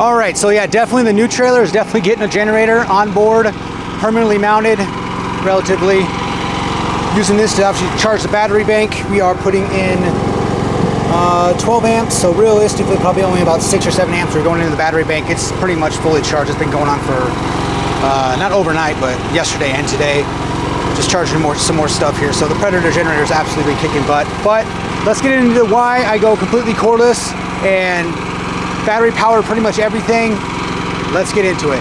All right, so yeah, definitely the new trailer is definitely getting a generator on board, permanently mounted, relatively. Using this to actually charge the battery bank. We are putting in 12 amps, so realistically probably only about 6 or 7 amps are going into the battery bank. It's pretty much fully charged. It's been going on for not overnight, but yesterday and today. Just charging some more stuff here. So the Predator generator is absolutely kicking butt. But let's get into why I go completely cordless and battery powered pretty much everything. Let's get into it.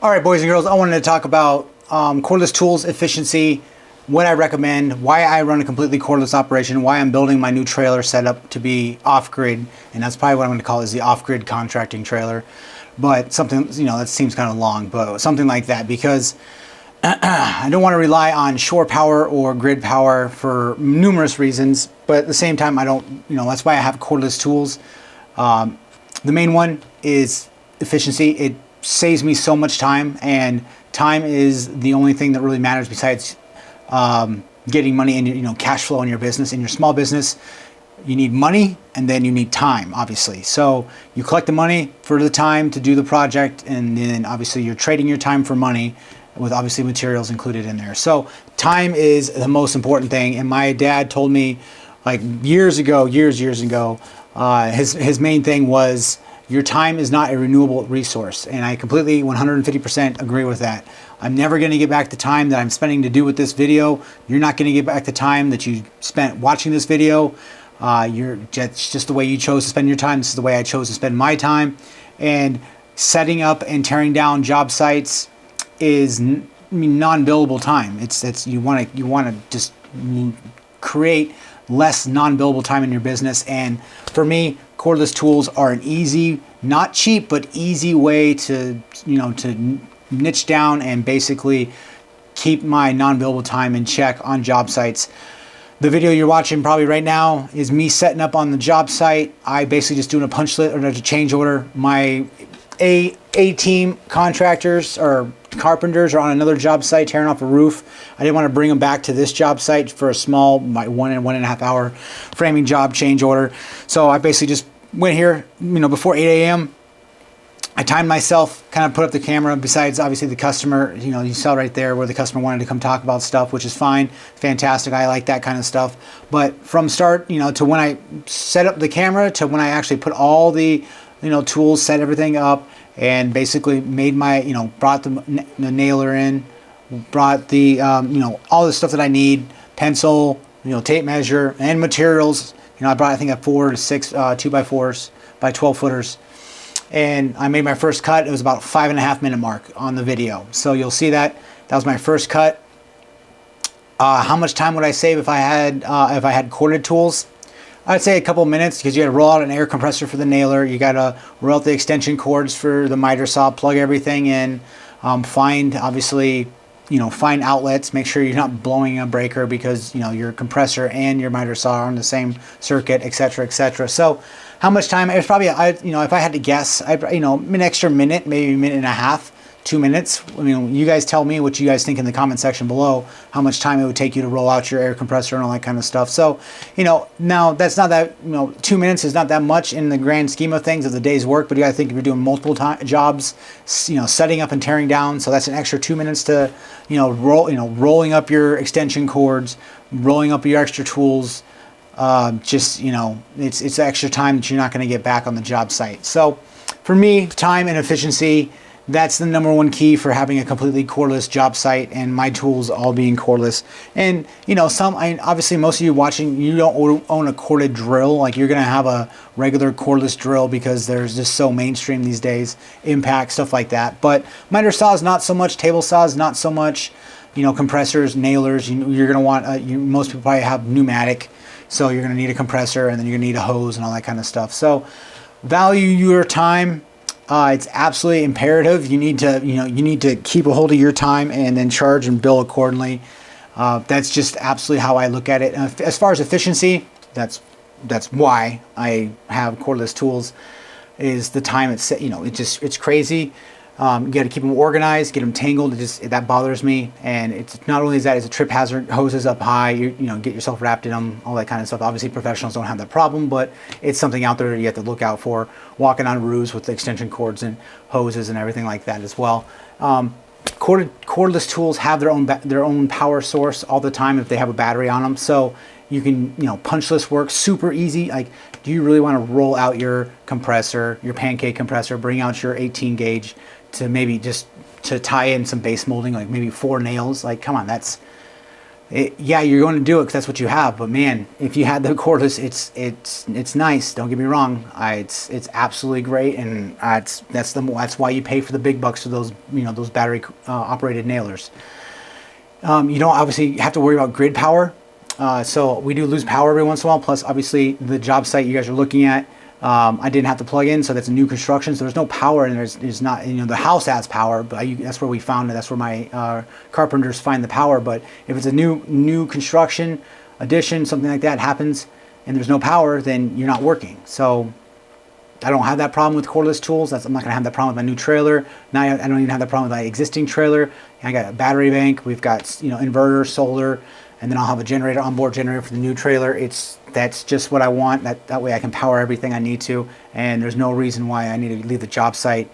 All right, boys and girls, I wanted to talk about cordless tools, efficiency, what I recommend, why I run a completely cordless operation, why I'm building my new trailer setup to be off-grid, and that's probably what I'm going to call it, is the off-grid contracting trailer. But something, you know, that seems kind of long, but something like that, because I don't want to rely on shore power or grid power for numerous reasons, but at the same time, I don't, you know, that's why I have cordless tools. The main one is efficiency. It saves me so much time, and time is the only thing that really matters besides getting money and, you know, cash flow in your business. In your small business, you need money and then you need time, obviously. So you collect the money for the time to do the project, and then obviously you're trading your time for money with obviously materials included in there. So time is the most important thing. And my dad told me like years ago, his main thing was, your time is not a renewable resource. And I completely 150% agree with that. I'm never going to get back the time that I'm spending to do with this video. You're not going to get back the time that you spent watching this video. It's just the way you chose to spend your time. This is the way I chose to spend my time. And setting up and tearing down job sites is non-billable time. You want to just create less non-billable time in your business. And for me, cordless tools are an easy, not cheap, but easy way to, you know, to niche down and basically keep my non-billable time in check on job sites. The video you're watching probably right now is me setting up on the job site. I basically just doing a punch list or a change order. My A-team contractors or carpenters are on another job site tearing off a roof. I didn't want to bring them back to this job site for a small, my 1.5 hour framing job change order. So I basically just went here, you know, before 8 a.m. I timed myself, kind of put up the camera. Besides, obviously, the customer, you know, you saw right there where the customer wanted to come talk about stuff, which is fine, fantastic. I like that kind of stuff. But from start, you know, to when I set up the camera to when I actually put all the, you know, tools, set everything up, and basically made my, you know, brought the nailer in, brought the, you know, all the stuff that I need, pencil, you know, tape measure, and materials. You know, I brought, I think, 4 to 6 2x4s by 12 footers. And I made my first cut. It was about 5.5 minute mark on the video. So you'll see that. That was my first cut. How much time would I save if I had corded tools? I'd say a couple minutes, because you got to roll out an air compressor for the nailer. You got to roll out the extension cords for the miter saw, plug everything in, find, obviously, you know, find outlets, make sure you're not blowing a breaker, because, you know, your compressor and your miter saw are on the same circuit, etc., etc. So how much time? It's probably, you know, if I had to guess, you know, an extra minute, maybe a minute and a half, 2 minutes. I mean, you guys tell me what you guys think in the comment section below, how much time it would take you to roll out your air compressor and all that kind of stuff. So, you know, now that's not that, you know, 2 minutes is not that much in the grand scheme of things of the day's work, but you got to think if you're doing multiple jobs, you know, setting up and tearing down. So that's an extra 2 minutes to, you know, rolling up your extension cords, rolling up your extra tools. Just, you know, it's extra time that you're not going to get back on the job site. So for me, time and efficiency, that's the #1 key for having a completely cordless job site, and my tools all being cordless. And, you know, obviously most of you watching, you don't own a corded drill. Like, you're going to have a regular cordless drill because there's just so mainstream these days, impact, stuff like that. But miter saws, not so much. Table saws, not so much. You know, compressors, nailers, you're going to want, most people probably have pneumatic. So you're going to need a compressor, and then you're going to need a hose and all that kind of stuff. So value your time. It's absolutely imperative. You need to keep a hold of your time and then charge and bill accordingly. That's just absolutely how I look at it. As far as efficiency, that's why I have cordless tools. Is the time it's, you know, it's crazy. You got to keep them organized, get them tangled. That bothers me. And it's not only is that, it's a trip hazard. Hoses up high, you know, get yourself wrapped in them, all that kind of stuff. Obviously, professionals don't have that problem, but it's something out there you have to look out for. Walking on roofs with extension cords and hoses and everything like that as well. Cordless tools have their own power source all the time if they have a battery on them. So you can, you know, punchless work super easy. Like, do you really want to roll out your compressor, your pancake compressor, bring out your 18 gauge to maybe just to tie in some base molding, like maybe 4 nails? Like, come on, that's it. Yeah, you're going to do it because that's what you have. But man, if you had the cordless, it's nice. Don't get me wrong. It's absolutely great, and that's why you pay for the big bucks for those, you know, those battery operated nailers. You don't obviously have to worry about grid power. So we do lose power every once in a while. Plus, obviously, the job site you guys are looking at, I didn't have to plug in, so that's a new construction. So there's no power, and there's not, you know, the house has power, but that's where we found it. That's where my carpenters find the power. But if it's a new construction, addition, something like that happens, and there's no power, then you're not working. So I don't have that problem with cordless tools. I'm not going to have that problem with my new trailer. Now I don't even have that problem with my existing trailer. I got a battery bank. We've got, you know, inverter, solar. And then I'll have a generator, onboard generator for the new trailer. That's just what I want. That way I can power everything I need to, and there's no reason why I need to leave the job site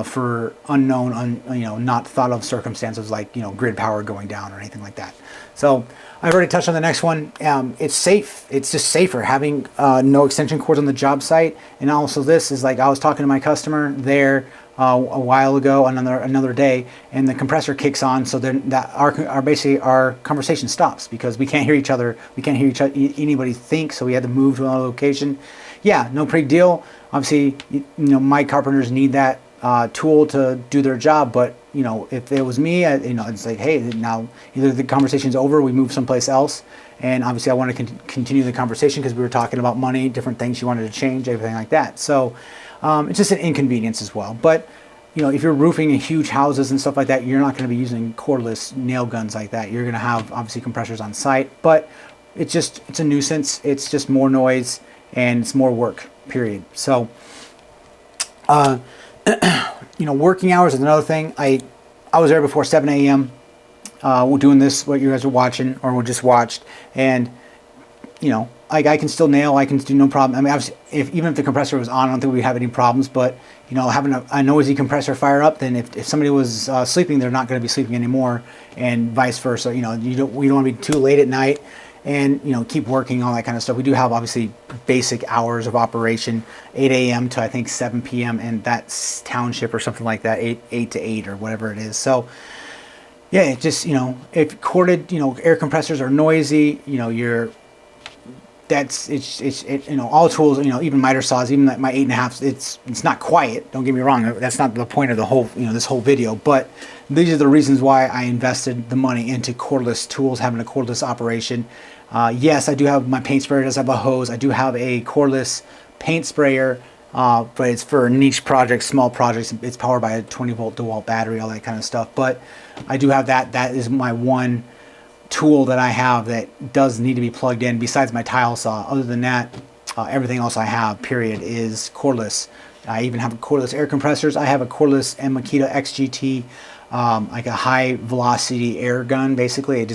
for unknown, you know, not thought of circumstances like, you know, grid power going down or anything like that. So I've already touched on the next one. It's safe. It's just safer having no extension cords on the job site. And also, this is like, I was talking to my customer there a while ago, another day, and the compressor kicks on, so then basically our conversation stops because we can't hear each other. We can't hear anybody think, so we had to move to another location. Yeah, no big deal. Obviously, you know, my carpenters need that tool to do their job, but you know, if it was me, you know, it's like, hey, now either the conversation's over, we move someplace else, and obviously I want to continue the conversation because we were talking about money, different things you wanted to change, everything like that. So it's just an inconvenience as well. But you know, if you're roofing in huge houses and stuff like that, you're not going to be using cordless nail guns like that. You're going to have obviously compressors on site, but it's a nuisance. It's just more noise and it's more work, period. So you know, working hours is another thing. I was there before 7 a.m. We're doing this, what you guys are watching or we just watched, and you know, like I can still nail, I can do no problem. I mean, obviously, even if the compressor was on, I don't think we'd have any problems. But you know, having a noisy compressor fire up, then if somebody was sleeping, they're not going to be sleeping anymore, and vice versa. You know, we don't want to be too late at night, and you know, keep working, all that kind of stuff. We do have obviously basic hours of operation, 8 a.m. to I think 7 p.m. and that's township or something like that, 8 to 8 or whatever it is. So yeah, it just, you know, if corded, you know, air compressors are noisy, you know, you know, all tools, you know, even miter saws, even my 8.5, it's not quiet. Don't get me wrong. That's not the point of the whole, you know, this whole video. But these are the reasons why I invested the money into cordless tools, having a cordless operation. Yes, I do have my paint sprayer. Does have a hose. I do have a cordless paint sprayer, but it's for niche projects, small projects. It's powered by a 20-volt DeWalt battery, all that kind of stuff. But I do have that. That is my one tool that I have that does need to be plugged in besides my tile saw. Other than that, everything else I have, period, is cordless. I even have cordless air compressors. I have a cordless Makita XGT, like a high velocity air gun. Basically,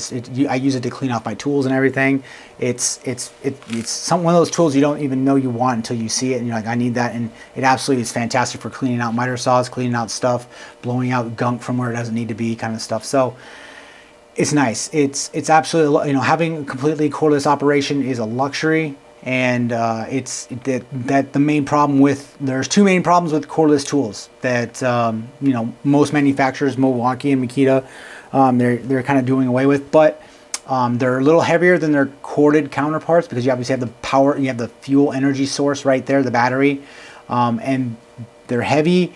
I use it to clean off my tools and everything. It's one of those tools you don't even know you want until you see it, and you're like, I need that. And it absolutely is fantastic for cleaning out miter saws, cleaning out stuff, blowing out gunk from where it doesn't need to be, kind of stuff. So it's nice. It's absolutely, you know, having a completely cordless operation is a luxury, and it's that the main problem with, there's two main problems with cordless tools that you know, most manufacturers, Milwaukee and Makita, they're kind of doing away with, but they're a little heavier than their corded counterparts because you obviously have the power, you have the fuel energy source right there, the battery, and they're heavy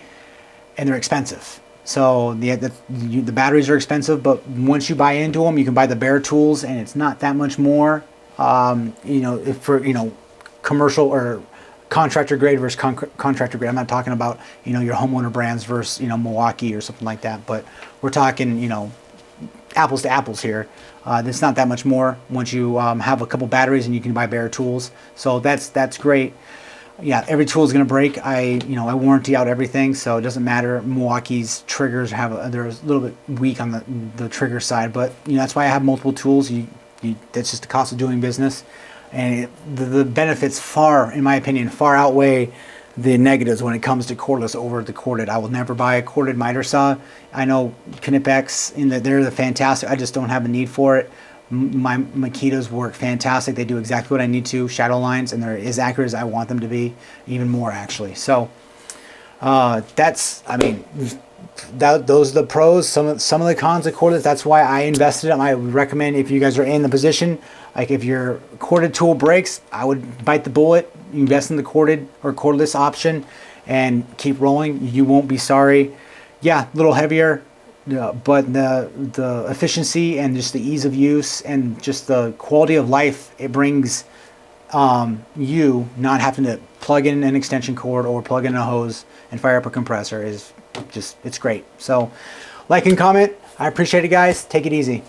and they're expensive. So the batteries are expensive, but once you buy into them, you can buy the bare tools, and it's not that much more. You know, for, you know, commercial or contractor grade versus contractor grade. I'm not talking about, you know, your homeowner brands versus, you know, Milwaukee or something like that. But we're talking, you know, apples to apples here. It's not that much more once you have a couple batteries and you can buy bare tools. So that's great. yeah, every tool is going to break. I warranty out everything, so it doesn't matter. Milwaukee's triggers they're a little bit weak on the trigger side, but that's why I have multiple tools. That's just the cost of doing business, and the benefits in my opinion, far outweigh the negatives when it comes to cordless over the corded. I will never buy a corded miter saw. I know Knipex, they're the fantastic. I just don't have a need for it. My Makitas work fantastic. They do exactly what I need to. Shadow lines, and they're as accurate as I want them to be, even more actually. So those are the pros. Some of the cons of cordless. That's why I invested in them. I would recommend, if you guys are in the position, like if your corded tool breaks, I would bite the bullet, invest in the corded or cordless option, and keep rolling. You won't be sorry. Yeah, a little heavier. Yeah, but the efficiency and just the ease of use and just the quality of life it brings, you not having to plug in an extension cord or plug in a hose and fire up a compressor it's great. So like and comment. I appreciate it, guys. Take it easy.